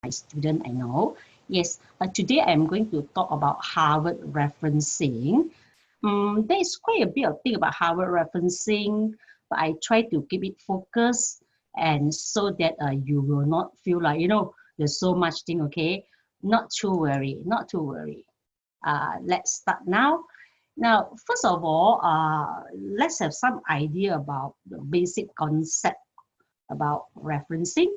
my student, I know. Yes, today I'm going to talk about Harvard referencing. There is quite a bit of thing about Harvard referencing, but I try to keep it focused and so that you will not feel like, there's so much thing, okay? Not to worry, not to worry. Let's start now. Now, first of all, let's have some idea about the basic concept about referencing.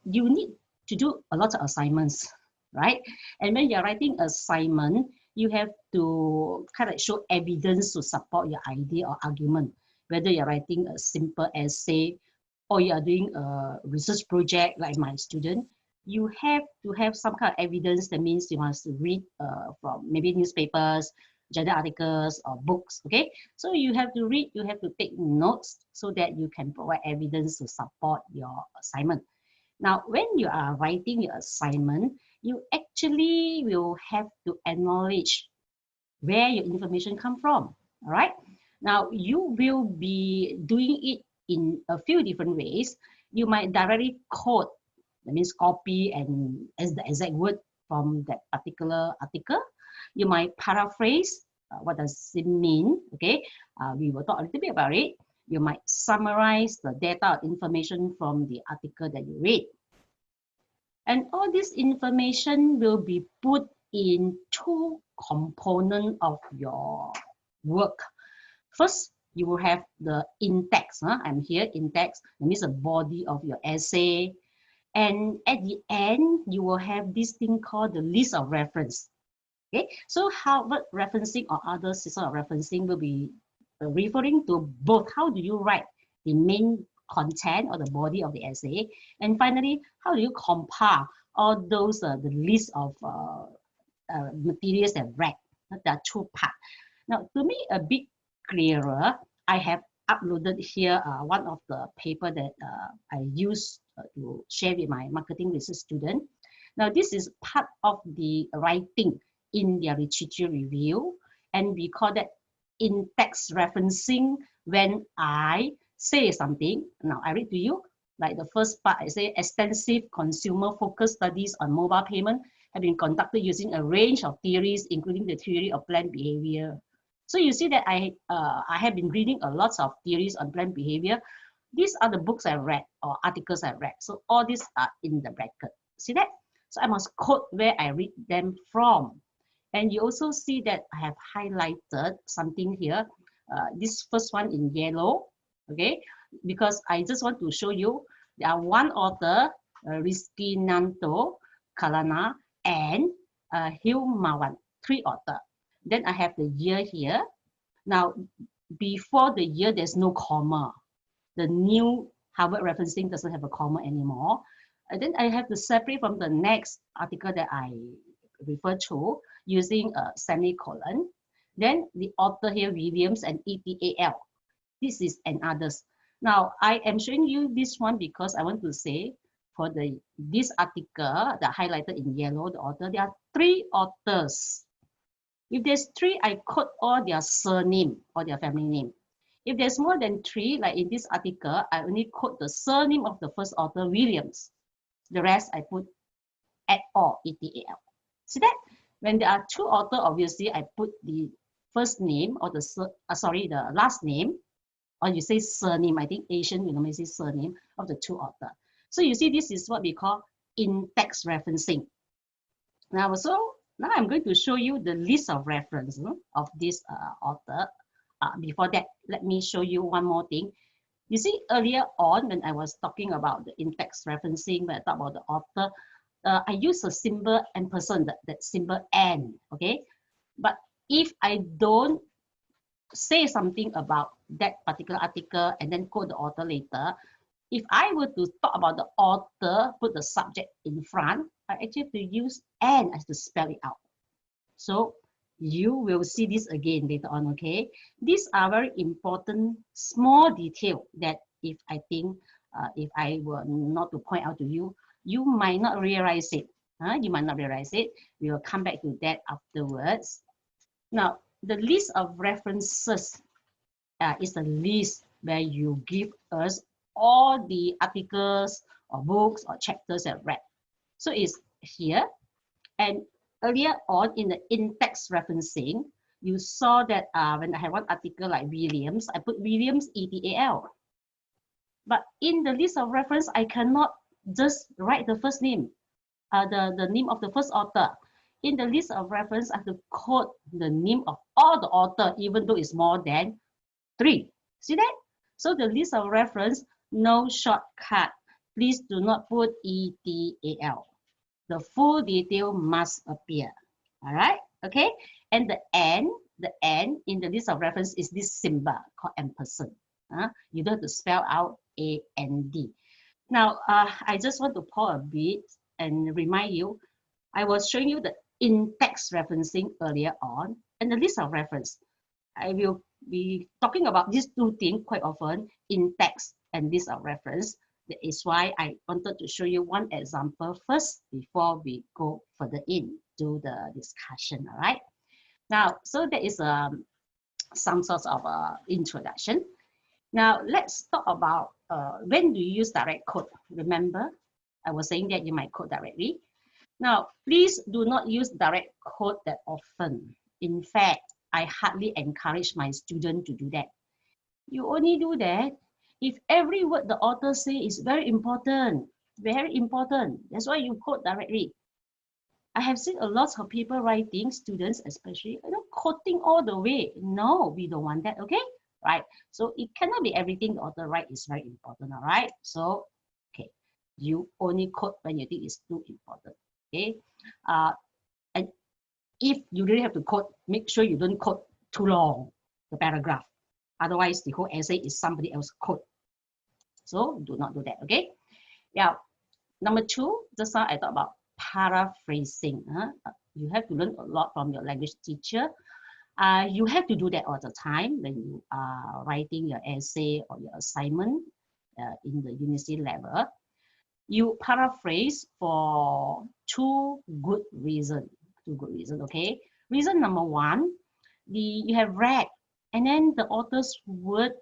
You need to do a lot of assignments, right? And when you're writing assignment, you have to kind of show evidence to support your idea or argument. Whether you're writing a simple essay or you are doing a research project like my student, you have to have some kind of evidence. That means you must read from maybe newspapers, journal articles, or books. Okay, so you have to read, you have to take notes so that you can provide evidence to support your assignment. Now, when you are writing your assignment, you actually will have to acknowledge where your information come from. All right. Now, you will be doing it in a few different ways. You might directly quote, that means copy and as the exact word from that particular article. You might paraphrase. What does it mean? Okay, we will talk a little bit about it. You might summarize the data or information from the article that you read. And all this information will be put in two components of your work. First, you will have the in-text. I'm here, in-text. That means the body of your essay. And at the end, you will have this thing called the list of reference. Okay, so Harvard referencing or other system of referencing will be referring to both how do you write the main content or the body of the essay, and finally, how do you compare all those the list of materials that read. There are two parts. Now, to me, a bit clearer, I have uploaded here one of the paper that I use to share with my marketing research student. Now, this is part of the writing in their literature review, and we call that in-text referencing. When I say something, now I read to you, like the first part, I say extensive consumer-focused studies on mobile payment have been conducted using a range of theories, including the theory of planned behavior. So you see that I have been reading a lot of theories on planned behavior. These are the books I read or articles I read. So all these are in the bracket. See that? So I must quote where I read them from. And you also see that I have highlighted something here. This first one in yellow, okay? Because I just want to show you there are one author, Rizkinanto, Kalana, and Hilmawan, three authors. Then I have the year here. Now, before the year, there's no comma. The new Harvard referencing doesn't have a comma anymore. And then I have to separate from the next article that I refer to using a semicolon. Then the author here, Williams and ETAL. This is and others. Now, I am showing you this one because I want to say for this article that highlighted in yellow, the author, there are three authors. If there's three, I quote all their surname or their family name. If there's more than three, like in this article, I only quote the surname of the first author, Williams. The rest I put et al, ETAL. See that? When there are two authors, obviously I put the first name or the last name, or you say surname. I think Asian, you normally say surname of the two authors. So you see, this is what we call in-text referencing. Now I'm going to show you the list of reference of this author. Before that, let me show you one more thing. You see, earlier on when I was talking about the in-text referencing, when I talk about the author, I use a symbol and person, that symbol and, okay? But if I don't say something about that particular article and then quote the author later, if I were to talk about the author, put the subject in front, I actually have to use and as to spell it out. So you will see this again later on, okay? These are very important small detail that if I think, if I were not to point out to you, you might not realize it. You might not realize it. We will come back to that afterwards. Now, the list of references is a list where you give us all the articles or books or chapters that read. So it's here. And earlier on in the in-text referencing, you saw that when I have one article like Williams, I put Williams ETAL. But in the list of reference, I cannot just write the first name, the name of the first author. In the list of reference, I have to quote the name of all the author, even though it's more than 3. See that? So the list of reference, no shortcut. Please do not put ETAL. The full detail must appear. All right? Okay? And the N in the list of reference is this symbol called ampersand. You don't have to spell out AND. Now, I just want to pause a bit and remind you, I was showing you the in-text referencing earlier on, and the list of reference. I will be talking about these two things quite often, in-text and list of reference. That is why I wanted to show you one example first before we go further into the discussion, all right? Now, so that is some sort of introduction. Now, let's talk about when do you use direct quote. Remember, I was saying that you might quote directly. Now, please do not use direct quote that often. In fact, I hardly encourage my students to do that. You only do that if every word the author say is very important, very important. That's why you quote directly. I have seen a lot of people writing, students especially, quoting all the way. No, we don't want that, okay? Right? So it cannot be everything the author write is very important, all right? So, okay, you only quote when you think it's too important, okay? And if you really have to quote, make sure you don't quote too long, the paragraph. Otherwise, the whole essay is somebody else's quote. So do not do that, okay? Yeah. Number 2, just now I talked about paraphrasing. You have to learn a lot from your language teacher. You have to do that all the time when you are writing your essay or your assignment in the university level. You paraphrase for 2 good reasons. 2 good reasons, okay? Reason number 1, you have read, and then the author's word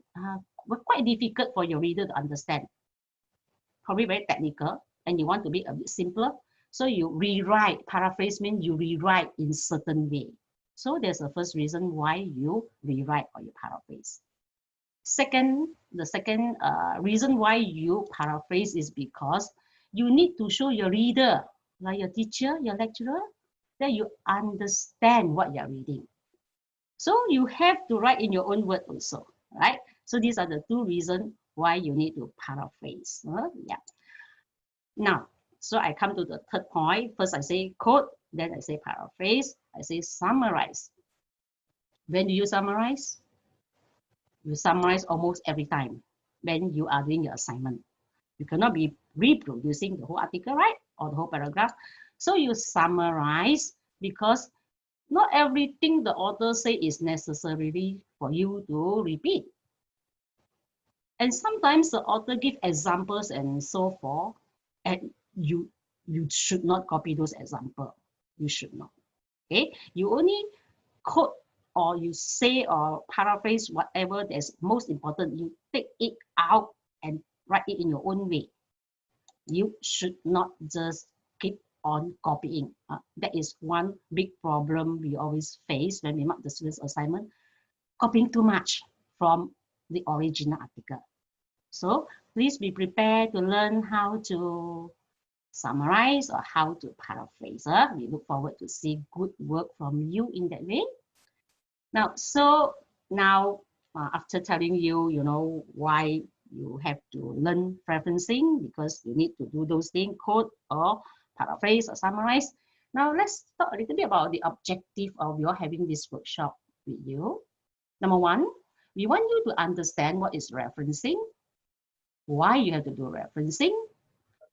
were quite difficult for your reader to understand. Probably very technical, and you want to be a bit simpler. So you rewrite. Paraphrase means you rewrite in certain way. So there's the first reason why you rewrite or you paraphrase. The second reason why you paraphrase is because you need to show your reader, like your teacher, your lecturer, that you understand what you're reading. So you have to write in your own word also, right? So these are the 2 reasons why you need to paraphrase. Yeah. Now, so I come to the third point. First, I say quote, then I say paraphrase, I say summarize. When do you summarize? You summarize almost every time when you are doing your assignment. You cannot be reproducing the whole article, right? Or the whole paragraph. So you summarize because not everything the author say is necessarily for you to repeat. And sometimes the author give examples and so forth, and you should not copy those examples. You should not. Okay, you only quote or you say or paraphrase whatever that's most important. You take it out and write it in your own way. You should not just keep on copying. That is one big problem we always face when we mark the students' assignment, copying too much from the original article. So please be prepared to learn how to summarize or how to paraphrase. We look forward to see good work from you in that way. Now, after telling you, why you have to learn referencing, because you need to do those things, quote or paraphrase or summarize. Now let's talk a little bit about the objective of your having this workshop with you. Number 1, we want you to understand what is referencing, why you have to do referencing,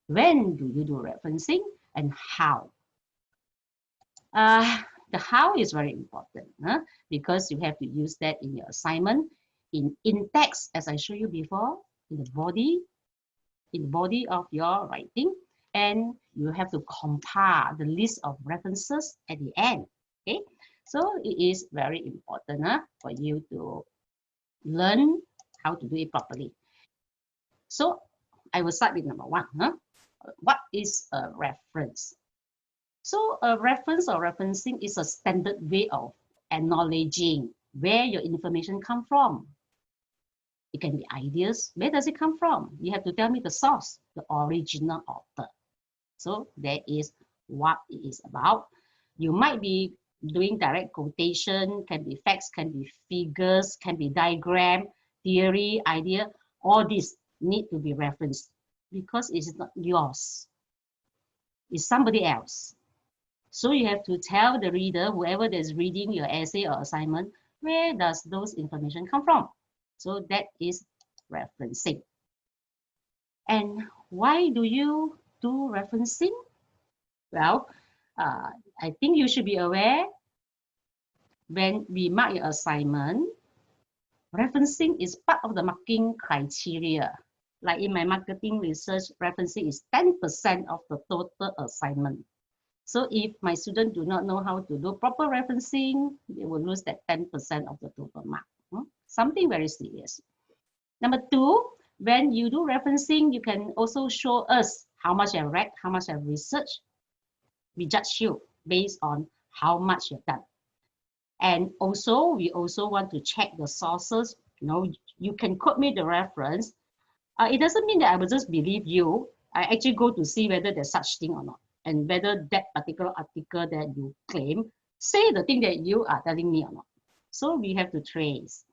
when do you do referencing, and how. The how is very important because you have to use that in your assignment, in text, as I showed you before, in the body of your writing, and you have to compare the list of references at the end. Okay, so it is very important for you to learn how to do it properly. So I will start with number 1. What is a reference? So a reference or referencing is a standard way of acknowledging where your information come from. It can be ideas. Where does it come from? You have to tell me the source, the original author. So that is what it is about. You might be doing direct quotation, can be facts, can be figures, can be diagram, theory, idea. All this need to be referenced because it's not yours. It's somebody else. So you have to tell the reader, whoever is reading your essay or assignment, where does those information come from? So that is referencing. And why do you do referencing? Well, I think you should be aware when we mark your assignment, referencing is part of the marking criteria. Like in my marketing research, referencing is 10% of the total assignment. So if my students do not know how to do proper referencing, they will lose that 10% of the total mark. Something very serious. Number two, when you do referencing, you can also show us how much I read, how much I researched. We judge you based on how much you've done. And also, we also want to check the sources. You can quote me the reference. It doesn't mean that I will just believe you. I actually go to see whether there's such thing or not, and whether that particular article that you claim say the thing that you are telling me or not. So we have to trace.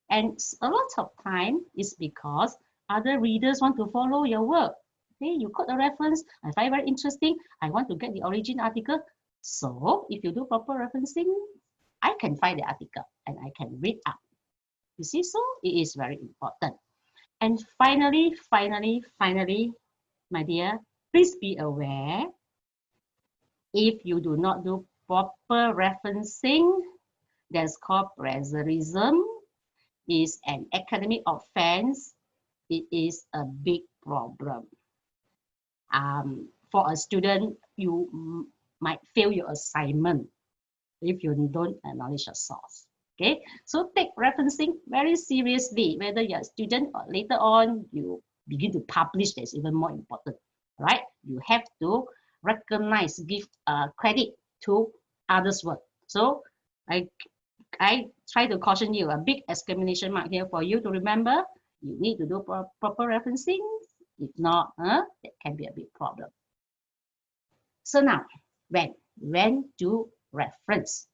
And a lot of time is because other readers want to follow your work. Okay, you quote a reference, I find very interesting. I want to get the origin article. So if you do proper referencing, I can find the article and I can read up. You see, so it is very important. And finally, my dear, please be aware, if you do not do proper referencing, that's called plagiarism, is an academic offense. It is a big problem. For a student, you might fail your assignment if you don't acknowledge a source. Okay, so take referencing very seriously. Whether you're a student or later on you begin to publish, that's even more important. Right? You have to recognize, give credit to others' work. So I try to caution you, a big exclamation mark here for you to remember. You need to do proper referencing. If not, that can be a big problem. So now, when to reference?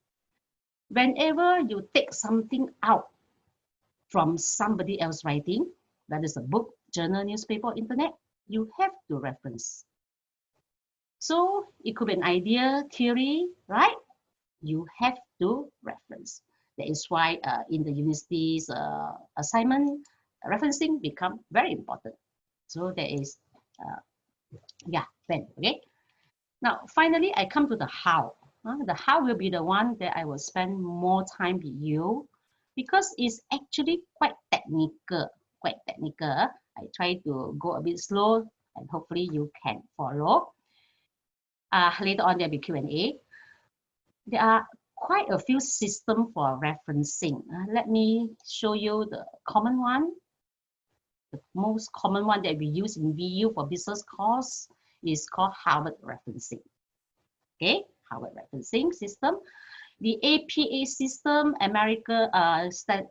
Whenever you take something out from somebody else writing, that is a book, journal, newspaper, internet, you have to reference. So it could be an idea, theory, right? You have to reference. That is why in the university's assignment, referencing become very important. So there is, when, okay? Now, finally, I come to the how. The how will be the one that I will spend more time with you because it's actually quite technical, I try to go a bit slow and hopefully you can follow. Later on, there'll be Q&A. There are quite a few systems for referencing. Let me show you the common one. The most common one that we use in VU for business course is called Harvard referencing. Okay, Harvard referencing system. The APA system,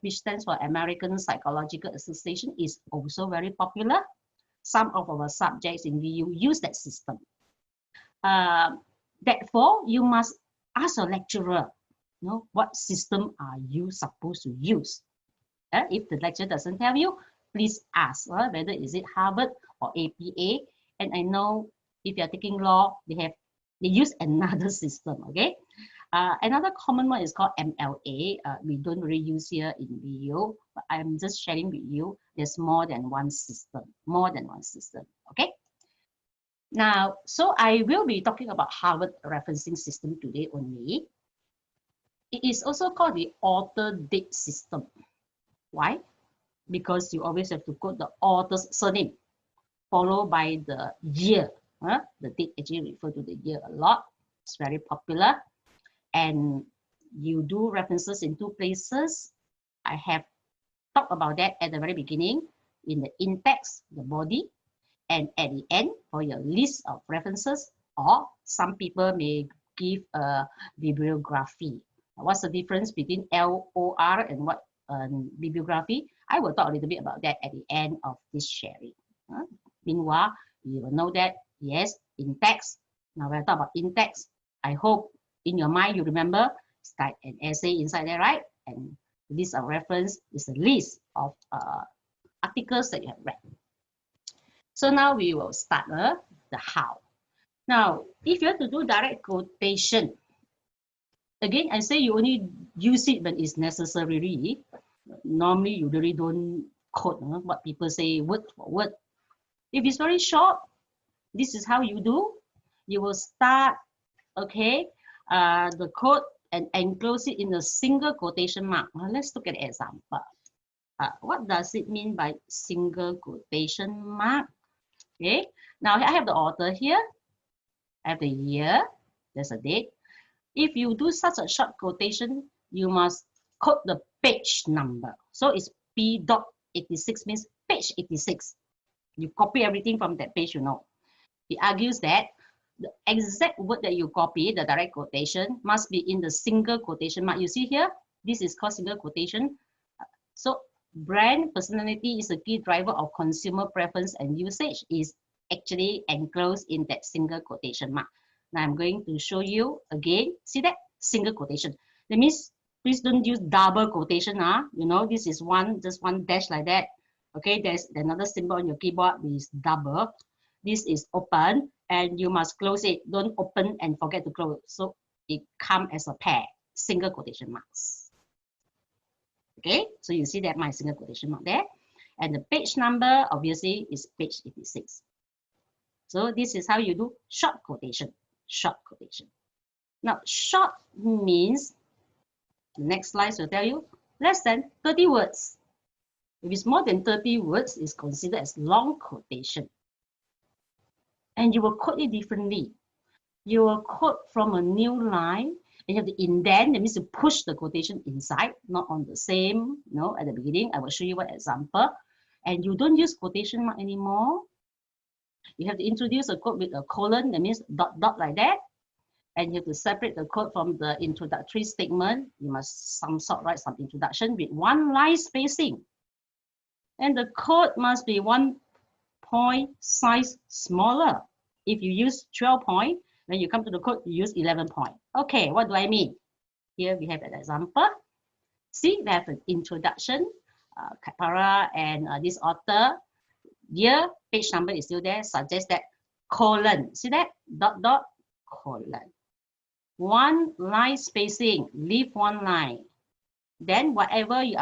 which stands for American Psychological Association, is also very popular. Some of our subjects in VU use that system. Therefore, you must ask your lecturer, what system are you supposed to use? If the lecturer doesn't tell you, please ask whether is it Harvard or APA. And I know if you're taking law, they use another system, okay? Another common one is called MLA. We don't really use here in VU, but I'm just sharing with you, there's more than one system, okay? Now, so I will be talking about Harvard referencing system today only. It is also called the author date system. Why? Because you always have to quote the author's surname, followed by the year. The date actually refers to the year a lot. It's very popular. And you do references in two places. I have talked about that at the very beginning in the in-text, the body, and at the end for your list of references, or some people may give a bibliography. What's the difference between LOR and what bibliography? I will talk a little bit about that at the end of this sharing. Meanwhile, you will know that, yes, in text. Now when I talk about in text, I hope in your mind you remember, start an essay inside there, right? And list of reference is a list of articles that you have read. So now we will start the how. Now, if you have to do direct quotation, again, I say you only use it when it's necessary. Normally, you really don't quote what people say word for word. If it's very short, this is how you do. You will start, okay, the quote and enclose it in a single quotation mark. Well, let's look at an example. What does it mean by single quotation mark? Okay, now I have the author here. I have the year. There's a date. If you do such a short quotation, you must quote the page number. So it's P.86 means page 86. You copy everything from that page, you know. It argues that the exact word that you copy, the direct quotation, must be in the single quotation mark. You see here, this is called single quotation. So brand personality is a key driver of consumer preference and usage is actually enclosed in that single quotation mark. Now I'm going to show you again. See that? Single quotation. That means please don't use double quotation. You know, this is one, just one dash like that. Okay, there's another symbol on your keyboard is double. This is open and you must close it. Don't open and forget to close. So it comes as a pair, single quotation marks. Okay, so you see that my single quotation mark there. And the page number obviously is page 86. So this is how you do short quotation. Short quotation. Now, short means, the next slide will tell you, less than 30 words. If it's more than 30 words, it's considered as long quotation. And you will quote it differently. You will quote from a new line, and you have to indent, that means you push the quotation inside, not on the same, at the beginning. I will show you one example. And you don't use quotation mark anymore. You have to introduce a quote with a colon, that means dot, dot like that. And you have to separate the quote from the introductory statement. You must write some introduction with one line spacing. And the quote must be 1 point size smaller. If you use 12 point, when you come to the quote, you use 11 point. Okay, what do I mean? Here we have an example. See, we have an introduction, Kapara and this author. Here, page number is still there, suggests that colon. See that? Dot, dot, colon. One line spacing, leave one line. Then whatever you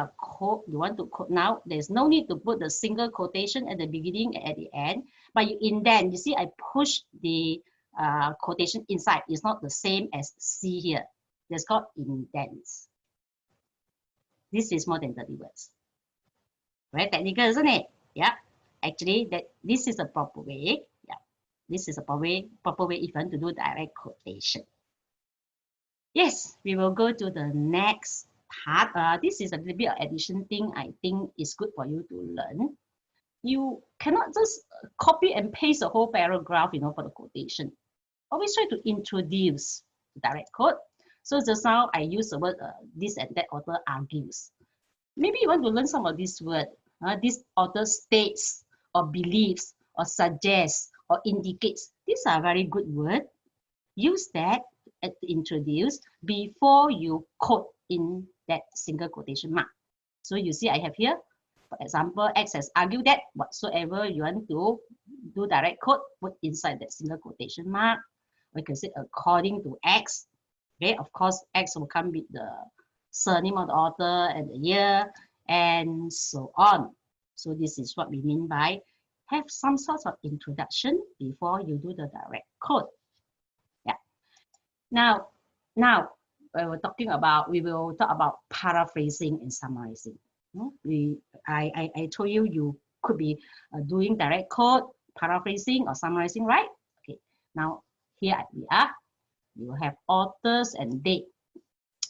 want to quote now, there's no need to put the single quotation at the beginning and at the end, but you indent. You see, I push the quotation inside. It's not the same as C here. That's called indents. This is more than 30 words. Very technical, isn't it? Yeah. Actually, this is a proper way. Yeah. This is a proper way if you want to do direct quotation. Yes, we will go to the next part. This is a little bit of addition thing I think is good for you to learn. You cannot just copy and paste the whole paragraph, for the quotation. Always try to introduce the direct quote. So just now I use the word this and that author argues. Maybe you want to learn some of this word. This author states or believes or suggests or indicates. These are very good words. Use that to introduce before you quote in that single quotation mark. So you see I have here, for example, X has argued that whatsoever you want to do direct quote, put inside that single quotation mark. We can say according to X. Okay, of course, X will come with the surname of the author and the year and so on. So this is what we mean by have some sort of introduction before you do the direct quote. Yeah. Now we will talk about paraphrasing and summarizing. I told you could be doing direct quote, paraphrasing or summarizing, right? Okay. Now here we are. You will have authors and date.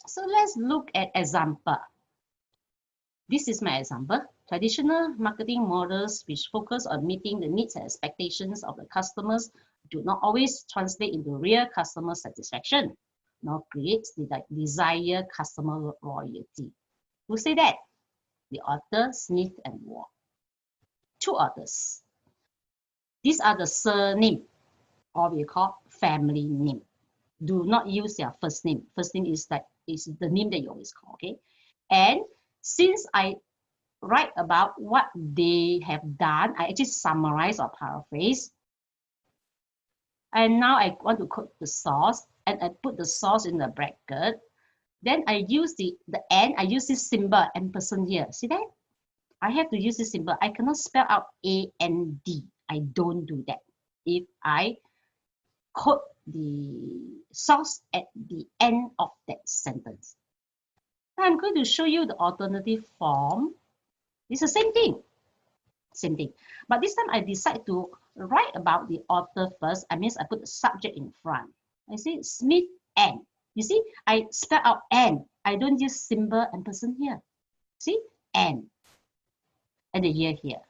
So let's look at example. This is my example, Traditional marketing models which focus on meeting the needs and expectations of the customers do not always translate into real customer satisfaction, nor create the desired customer loyalty. Who say that? The author Smith and Ward. Two authors. These are the surname, or we call family name. Do not use their first name. First name is the name that you always call, okay? And since I write about what they have done, I actually summarize or paraphrase. And now I want to quote the source, and I put the source in the bracket. Then I use the and, I use this symbol ampersand here. See that? I have to use this symbol. I cannot spell out A-N-D. I don't do that. If I quote the source at the end of that sentence. Now I'm going to show you the alternative form. It's the same thing. Same thing. But this time I decide to write about the author first. I mean, I put the subject in front. I say Smith and. You see, I spell out and. I don't use symbol and person here. See? And the year here.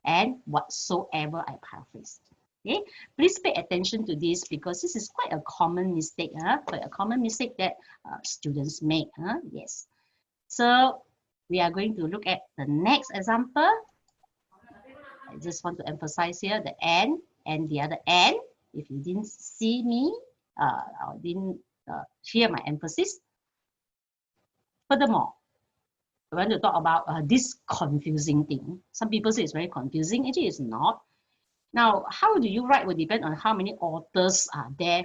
And whatsoever I paraphrase. Okay, please pay attention to this because this is quite a common mistake. Quite a common mistake that students make. Yes. So we are going to look at the next example. I just want to emphasize here the and the other and. If you didn't see me or didn't hear my emphasis. Furthermore, I want to talk about this confusing thing. Some people say it's very confusing. Actually, it's not. Now, how do you write will depend on how many authors are there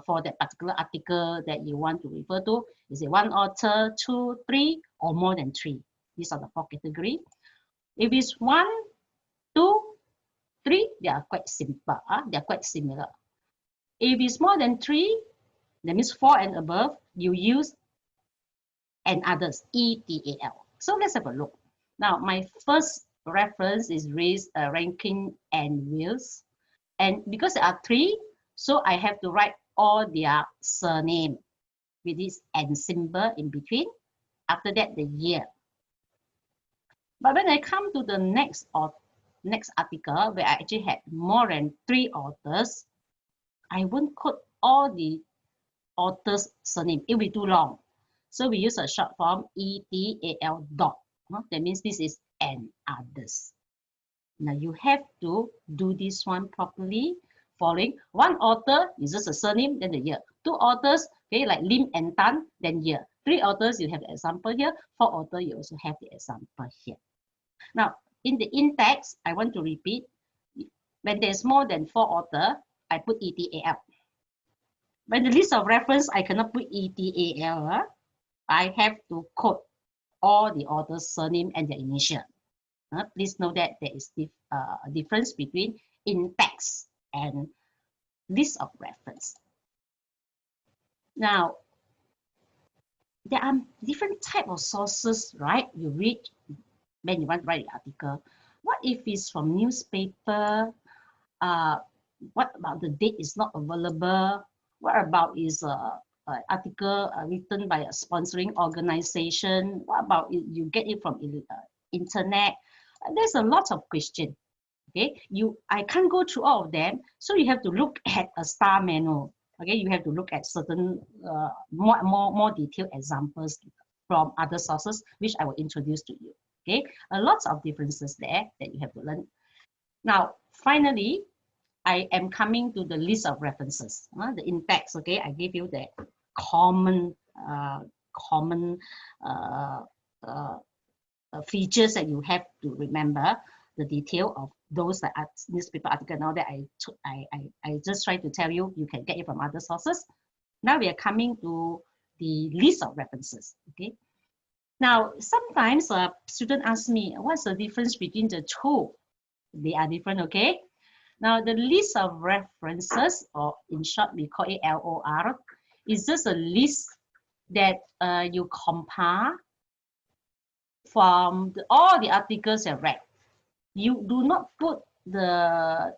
for that particular article that you want to refer to. Is it one author, two, three, or more than three? These are the four categories. If it's one, two, three, they are quite simple. They are quite similar. If it's more than three, that means four and above, you use and others, ETAL. So let's have a look. Now, my first reference is Race, Rankin, and Wills. And because there are three, so I have to write all their surname with this and symbol in between. After that, the year. But when I come to the next article, where I actually had more than three authors, I won't quote all the author's surname. It will be too long. So we use a short form ETAL dot. That means this is and others. Now you have to do this one properly. Following one author uses a surname, then the year. Two authors, okay, like Lim and Tan, then year. Three authors, you have the example here. Four authors, you also have the example here. Now, in the in-text, I want to repeat. When there's more than four authors, I put ETAL. When the list of reference, I cannot put ETAL. I have to quote all the author's surname and their initial. Please know that there is a difference between in-text and list of reference. Now, there are different type of sources, right? You read when you want to write the article. What if it's from newspaper? What about the date is not available? What about is an article written by a sponsoring organization? What about you get it from internet? There's a lot of questions. Okay, I can't go through all of them, so you have to look at a star manual. Okay, you have to look at certain more detailed examples from other sources, which I will introduce to you. Okay, a lot of differences there that you have to learn. Now, finally, I am coming to the list of references. The in-text. Okay, I give you the common features that you have to remember. The detail of those that are newspaper article. Now that I just try to tell you, you can get it from other sources. Now we are coming to the list of references. Okay. Now sometimes a student asks me, what's the difference between the two? They are different. Okay. Now the list of references, or in short we call it LOR, is just a list that you compare from all the articles you read. You do not put the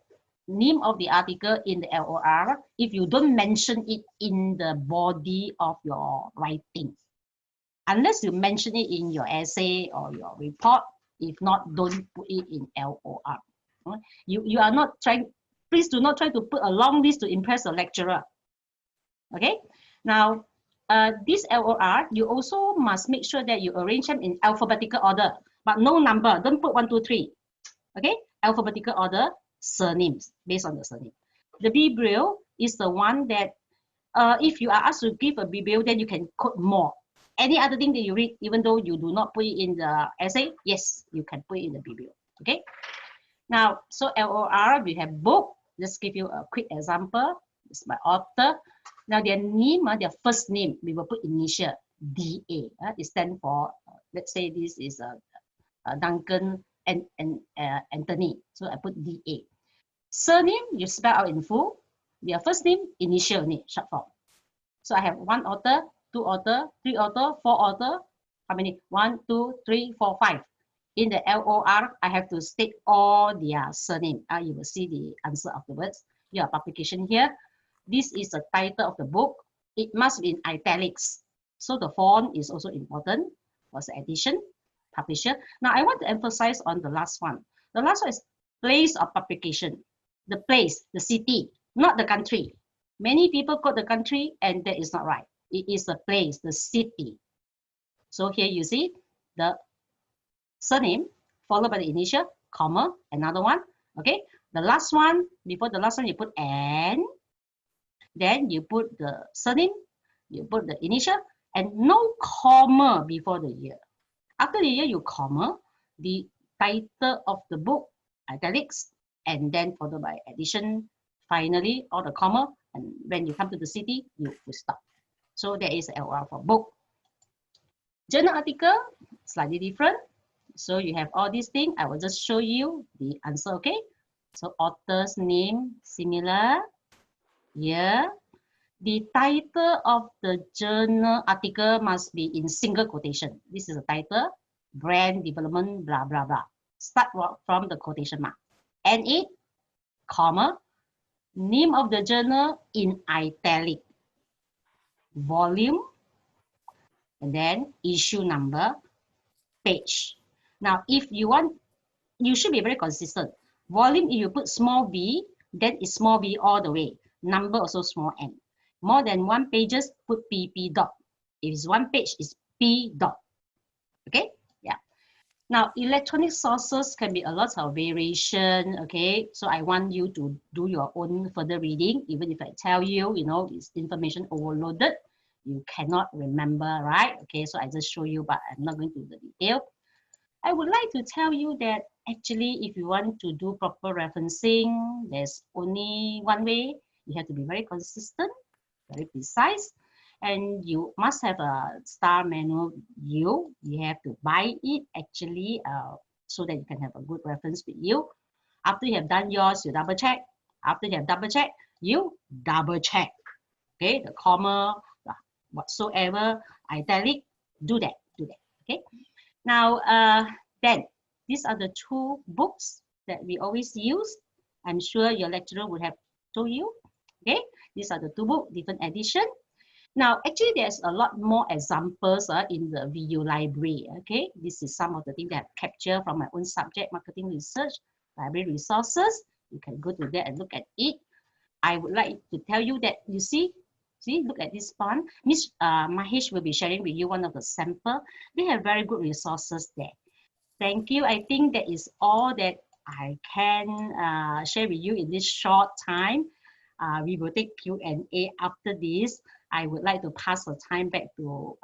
name of the article in the LOR if you don't mention it in the body of your writing. unless you mention it in your essay or your report. If not, don't put it in LOR. You are not trying, please do not try to put a long list to impress a lecturer. Okay, now this LOR, you also must make sure that you arrange them in alphabetical order, but no number. Don't put 1, 2, 3. Okay, alphabetical order, surnames, based on the surname. The biblial is the one that if you are asked to give a biblial, then you can quote more. Any other thing that you read, even though you do not put it in the essay, yes, you can put it in the biblial. Okay. Now, so LOR, we have book. Just give you a quick example. It's my author. Now, their name, their first name, we will put initial DA. It stands for, let's say this is Duncan and Anthony. So I put DA. Surname, you spell out in full. Their first name, initial name, short form. So I have 1 author, 2 author, 3 author, 4 author. How many? 1, 2, 3, 4, 5. In the LOR, I have to state all their surname. You will see the answer afterwards. Your publication here. This is the title of the book. It must be in italics. So the font is also important. Was the edition, publisher. Now I want to emphasize on the last one. The last one is place of publication. The place, the city, not the country. Many people quote the country and that is not right. It is the place, the city. So here you see the surname followed by the initial, comma, another one. Okay, the last one, before the last one, you put N, then you put the surname, you put the initial, and no comma before the year. After the year, you comma, the title of the book, italics, and then followed by addition, finally, all the comma, and when you come to the city, you stop. So there is LR for book. Journal article, slightly different. So you have all these things. I will just show you the answer, okay? So author's name, similar. Here, the title of the journal article must be in single quotation. This is a title, brand development, blah, blah, blah. Start from the quotation mark. N8, comma, name of the journal in italic, volume, and then issue number, page. Now, if you want, you should be very consistent. Volume, if you put small v, then it's small v all the way. Number also small n. More than 1 pages, put pp dot. If it's 1 page, it's p dot. Okay, yeah. Now, electronic sources can be a lot of variation, okay? So I want you to do your own further reading. Even if I tell you, you know, it's information overloaded, you cannot remember, right? Okay, so I just show you, but I'm not going to the detail. I would like to tell you that actually, if you want to do proper referencing, there's only one way. You have to be very consistent, very precise, and you must have a star manual view. You have to buy it actually so that you can have a good reference with you. After you have done yours, you double check. After you have double check, you double check. Okay, the comma, whatsoever, italic, do that. Okay. Now, then, these are the 2 books that we always use. I'm sure your lecturer would have told you. Okay, these are the 2 books, different edition. Now, actually, there's a lot more examples in the video library. Okay, this is some of the things that I've captured from my own subject, marketing research, library resources. You can go to there and look at it. I would like to tell you that, you see, look at this one. Miss Mahesh will be sharing with you one of the sample. They have very good resources there. Thank you. I think that is all that I can share with you in this short time. We will take Q&A after this. I would like to pass the time back to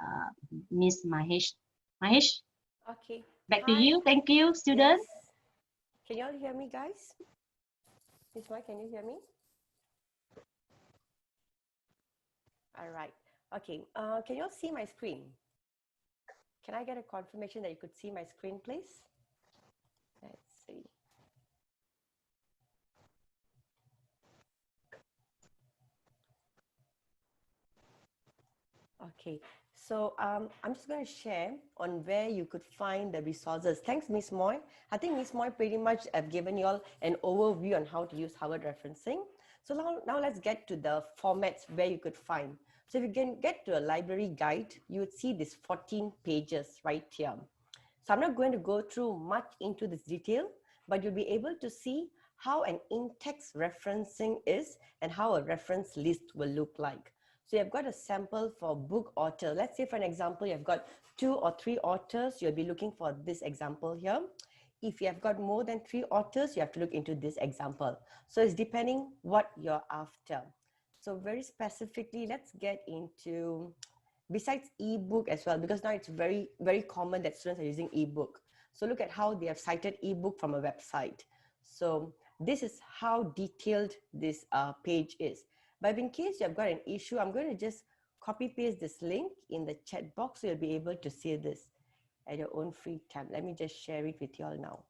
Miss Mahesh. Mahesh? Okay. Back to you. Thank you, students. Yes. Can you all hear me, guys? Miss Mai, can you hear me? All right. Okay. Can you all see my screen? Can I get a confirmation that you could see my screen, please? Let's see. Okay, so I'm just going to share on where you could find the resources. Thanks, Miss Moy. I think Miss Moy pretty much have given you all an overview on how to use Harvard referencing. So now let's get to the formats where you could find. So if you can get to a library guide, you would see these 14 pages right here. So I'm not going to go through much into this detail, but you'll be able to see how an in-text referencing is and how a reference list will look like. So you've got a sample for book author. Let's say for an example, you've got 2 or 3 authors, you'll be looking for this example here. If you have got more than 3 authors, you have to look into this example. So it's depending what you're after. So very specifically, let's get into, besides ebook as well, because now it's very, very common that students are using ebook. So look at how they have cited ebook from a website. So this is how detailed this page is. But in case you have got an issue, I'm going to just copy paste this link in the chat box so you'll be able to see this at your own free time. Let me just share it with you all now.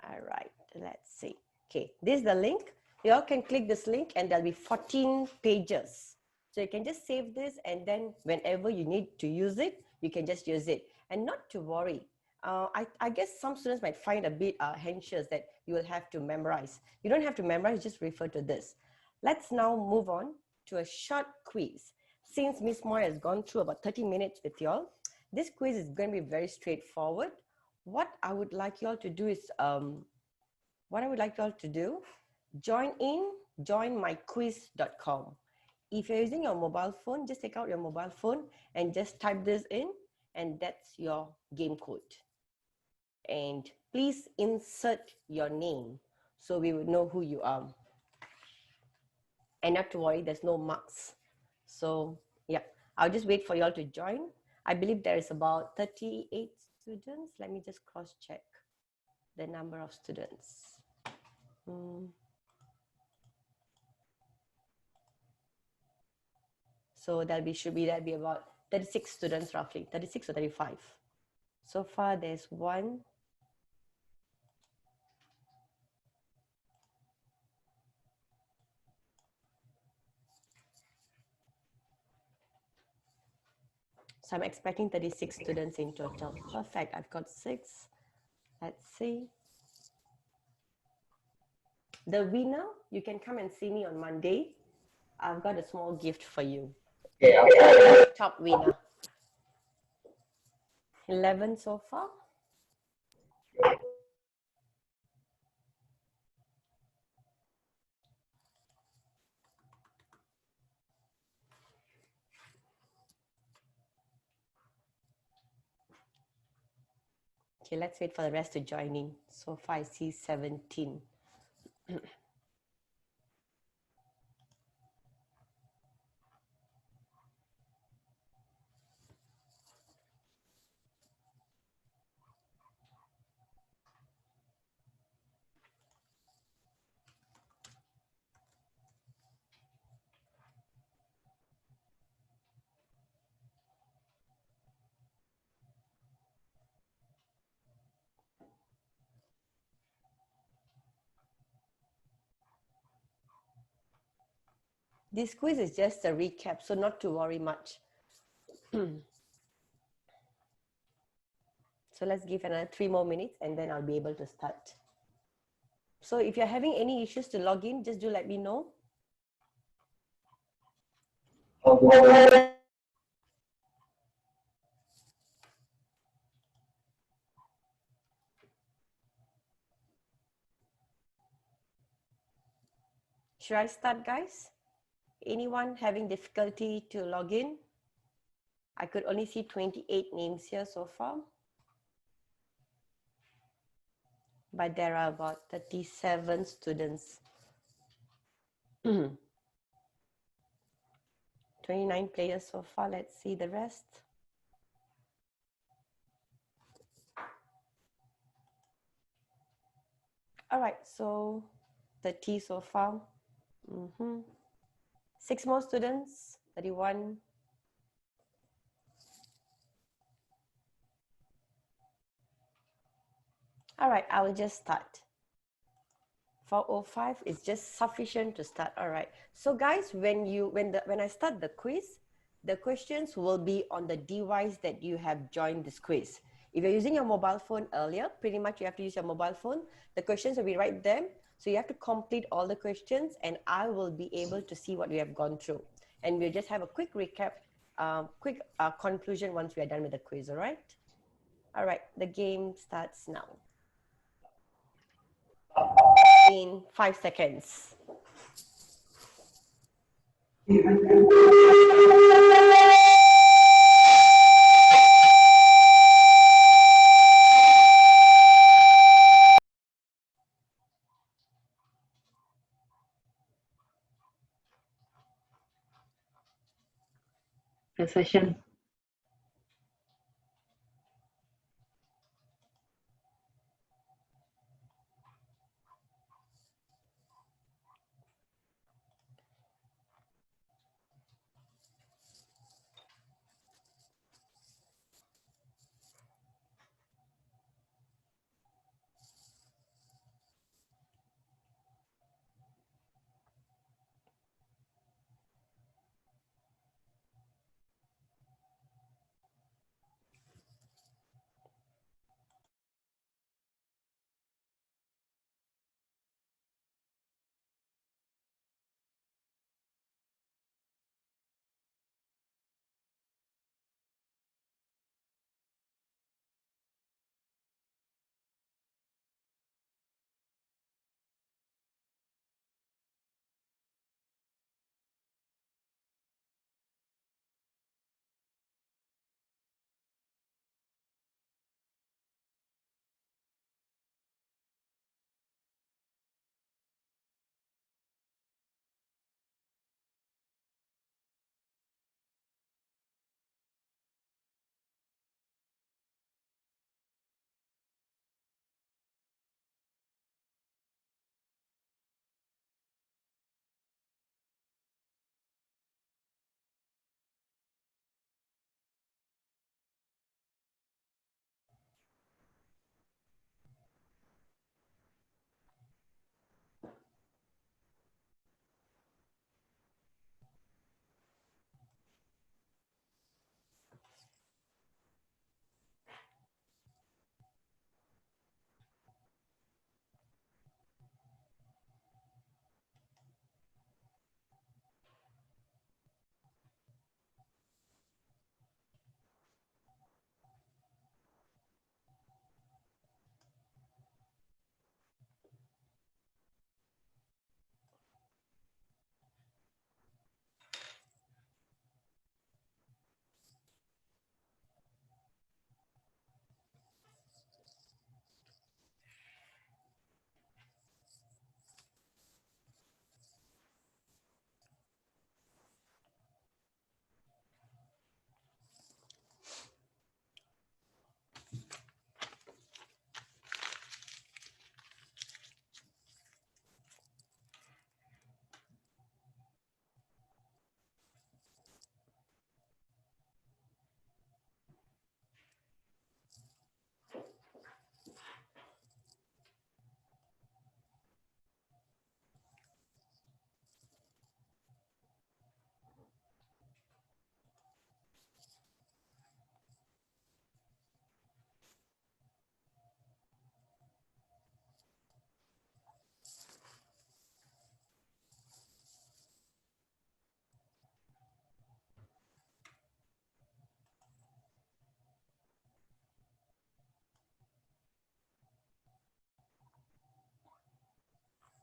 All right, let's see. Okay, this is the link. You all can click this link and there'll be 14 pages. So you can just save this, and then whenever you need to use it, you can just use it. And not to worry. I guess some students might find a bit anxious that you will have to memorize. You don't have to memorize, just refer to this. Let's now move on to a short quiz. Since Miss Moore has gone through about 30 minutes with you all, this quiz is going to be very straightforward. What I would like you all to do is, join joinmyquiz.com. If you're using your mobile phone, just take out your mobile phone and just type this in, and that's your game code. And please insert your name so we would know who you are. And not to worry, there's no marks. So yeah, I'll just wait for you all to join. I believe there is about 38 students. Let me just cross check the number of students. So that'll be about 36 students roughly, 36 or 35. So far there's one. So I'm expecting 36 students in total. Perfect, I've got 6. Let's see. The winner, you can come and see me on Monday. I've got a small gift for you. Top winner. 11 so far. Okay, let's wait for the rest to join in. So far I see 17. This quiz is just a recap, so not to worry much. So let's give another 3 more minutes and then I'll be able to start. So if you're having any issues to log in, just do let me know. Should I start, guys? Anyone having difficulty to log in? I could only see 28 names here so far. But there are about 37 students. 29 players so far. Let's see the rest. All right, so 30 so far. 6 more students, 31. All right, I will just start. 4:05 is just sufficient to start. All right. So guys, when I start the quiz, the questions will be on the device that you have joined this quiz. If you're using your mobile phone earlier, pretty much you have to use your mobile phone. The questions will be right there. So you have to complete all the questions and I will be able to see what we have gone through. And we'll just have a quick recap, quick conclusion once we are done with the quiz, all right? All right, the game starts now. In 5 seconds. The session.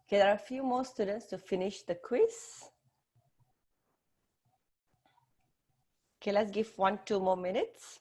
Okay, there are a few more students to finish the quiz. Okay, let's give 1-2 more minutes.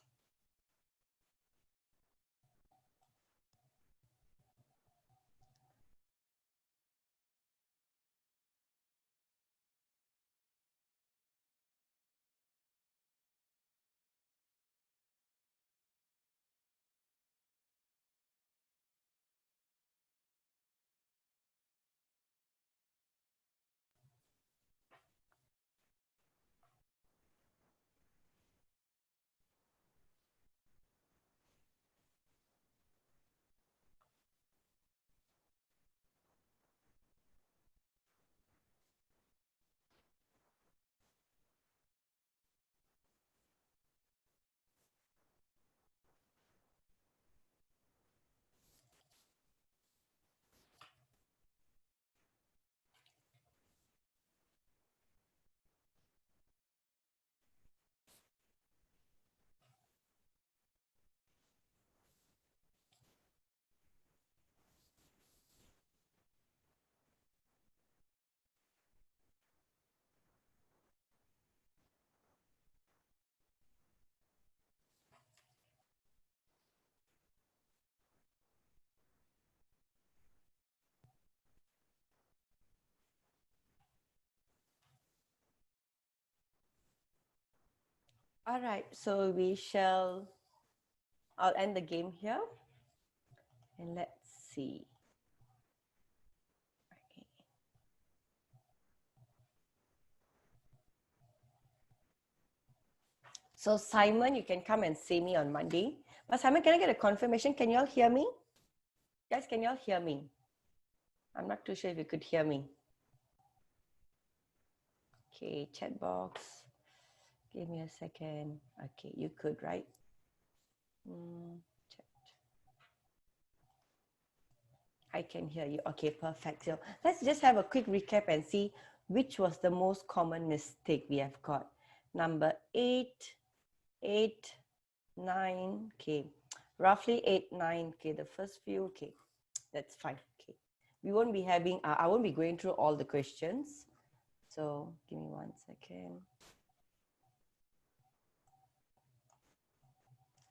All right, so I'll end the game here and let's see. Okay. So Simon, you can come and see me on Monday. But Simon, can I get a confirmation? Can you all hear me? Guys, can you all hear me? I'm not too sure if you could hear me. Okay, chat box. Give me a second. Okay, you could, right? Chat. I can hear you. Okay, perfect. So let's just have a quick recap and see which was the most common mistake we have got. Number 8, 8, 9. Okay, roughly 8, 9. Okay, the first few. Okay, that's fine. Okay, we won't be having, I won't be going through all the questions. So give me 1 second.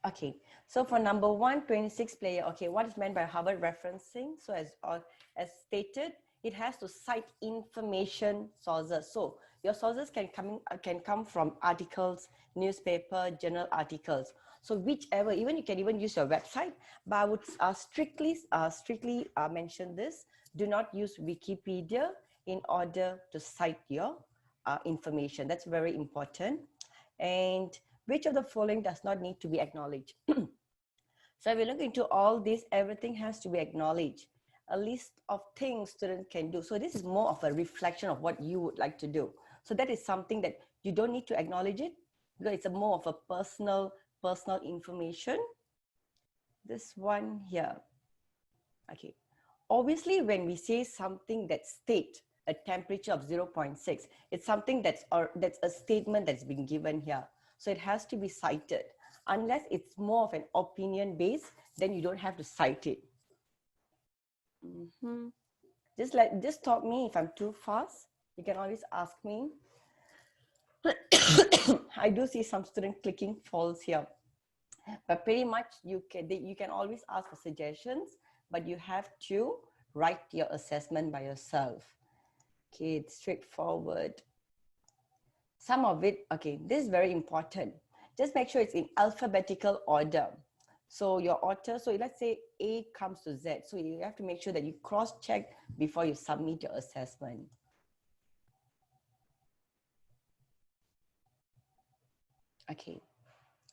Okay, so for number 1, 26 player, okay, what is meant by Harvard referencing? So as stated, it has to cite information sources. So your sources can come from articles, newspaper, journal articles. So whichever, even you can even use your website, but I would strictly mention this. Do not use Wikipedia in order to cite your information. That's very important. And which of the following does not need to be acknowledged? So if we look into all this, everything has to be acknowledged. A list of things students can do. So this is more of a reflection of what you would like to do. So that is something that you don't need to acknowledge it because it's a more of a personal information. This one here. Okay. Obviously, when we say something that state a temperature of 0.6, it's something that's a statement that's been given here. So it has to be cited. Unless it's more of an opinion base, then you don't have to cite it. Just stop me if I'm too fast. You can always ask me. I do see some student clicking false here. But pretty much you can always ask for suggestions, but you have to write your assessment by yourself. Okay, it's straightforward. Some of it, okay, this is very important. Just make sure it's in alphabetical order. So your author, so let's say A comes to Z. So you have to make sure that you cross-check before you submit your assessment. Okay.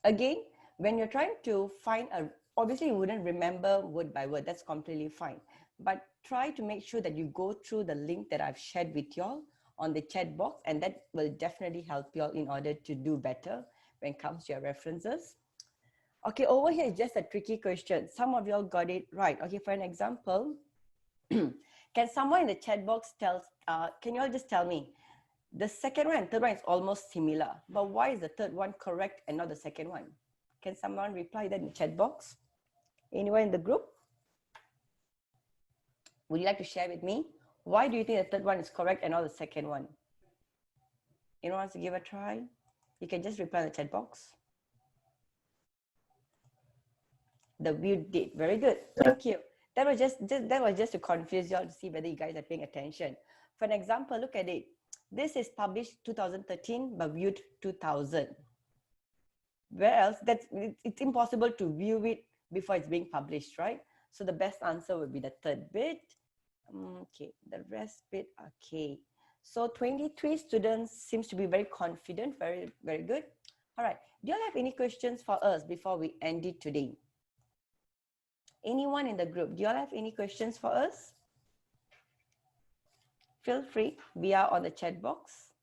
Again, when you're trying to find obviously you wouldn't remember word by word, that's completely fine. But try to make sure that you go through the link that I've shared with y'all on the chat box, and that will definitely help y'all in order to do better when it comes to your references. Okay, over here is just a tricky question. Some of y'all got it right. Okay, for an example, can someone in the chat box can you all just tell me, the second one and third one is almost similar, but why is the third one correct and not the second one? Can someone reply that in the chat box? Anyone in the group? Would you like to share with me? Why do you think the third one is correct and not the second one? Anyone wants to give a try? You can just reply in the chat box. The viewed date. Very good. Thank you. That was just to confuse you all to see whether you guys are paying attention. For an example, look at it. This is published 2013 but viewed 2000. Where else? It's impossible to view it before it's being published, right? So the best answer would be the third bit. Okay, the rest bit. Okay, so 23 students seems to be very confident. Very, very good. All right, do you all have any questions for us before we end it today? Anyone in the group, do you all have any questions for us? Feel free, we are on the chat box.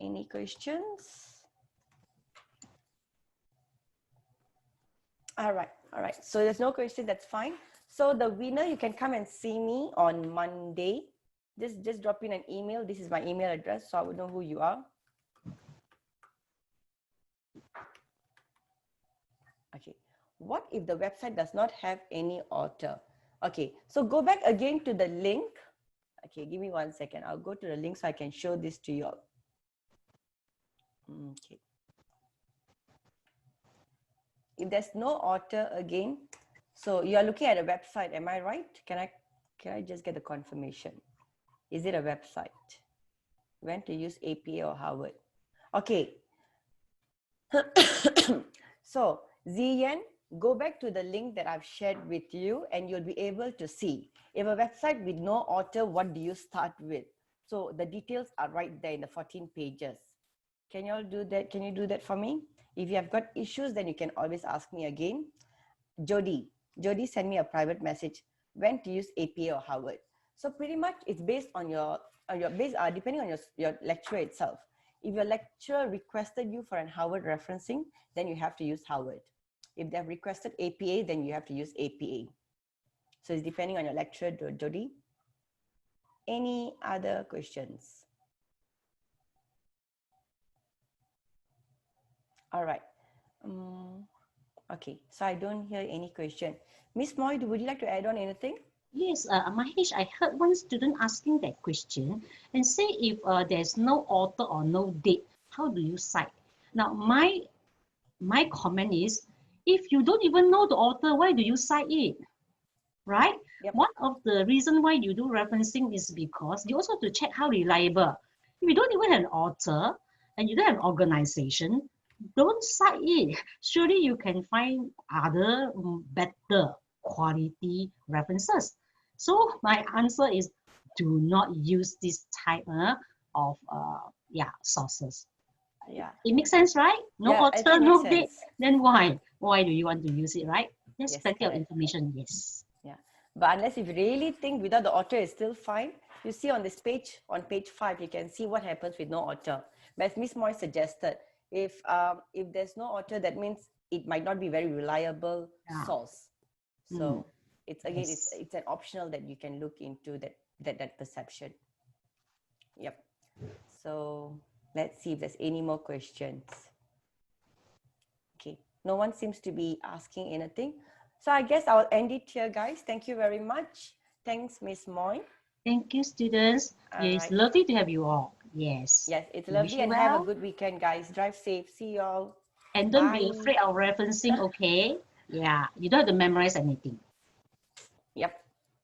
Any questions? All right. So there's no question, that's fine. So the winner, you can come and see me on Monday. Just drop in an email. This is my email address, so I would know who you are. Okay. What if the website does not have any author? Okay, so go back again to the link. Okay, give me 1 second. I'll go to the link so I can show this to you all. Okay. If there's no author again, so you are looking at a website, am I right? Can I just get the confirmation? Is it a website? When to use APA or Harvard? Okay. So, Ziyan, go back to the link that I've shared with you and you'll be able to see. If a website with no author, what do you start with? So the details are right there in the 14 pages. Can you all do that? Can you do that for me? If you have got issues, then you can always ask me again. Jody sent me a private message. When to use APA or Harvard? So pretty much it's based on your depending on your lecturer itself. If your lecturer requested you for an Harvard referencing, then you have to use Harvard. If they have requested APA, then you have to use APA. So it's depending on your lecturer, Jody. Any other questions? All right. Okay, so I don't hear any question. Miss Moy, would you like to add on anything? Yes, Mahesh, I heard one student asking that question and say if there's no author or no date, how do you cite? Now, my comment is, if you don't even know the author, why do you cite it? Right? Yep. One of the reason why you do referencing is because you also have to check how reliable. If you don't even have an author and you don't have an organization, don't cite it. Surely you can find other better quality references. So my answer is do not use this type of sources. Yeah. It makes sense, right? No Yeah, I author, think it makes no date. sense. Then why? Why do you want to use it, right? There's Yes, plenty of correct. information, yes. Yeah. But unless if you really think without the author is still fine, you see on this page, on page 5, you can see what happens with no author. But as Miss Moy suggested, if there's no author, that means it might not be very reliable Yeah. source. So it's again, Yes. it's an optional that you can look into that perception. Yep. So let's see if there's any more questions. Okay, no one seems to be asking anything. So I guess I'll end it here, guys. Thank you very much. Thanks, Miss Moy. Thank you, students. All It's right. lovely to have you all. Yes. Yes, it's We wish lovely you and have a well. good weekend, guys. Drive safe. See you all. And don't be Bye. afraid of referencing, okay? Yeah, you don't have to memorize anything. Yep.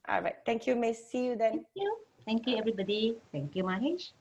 All right. Thank you, Miss. See you then. Thank you. Thank you, everybody. Thank you, Mahesh.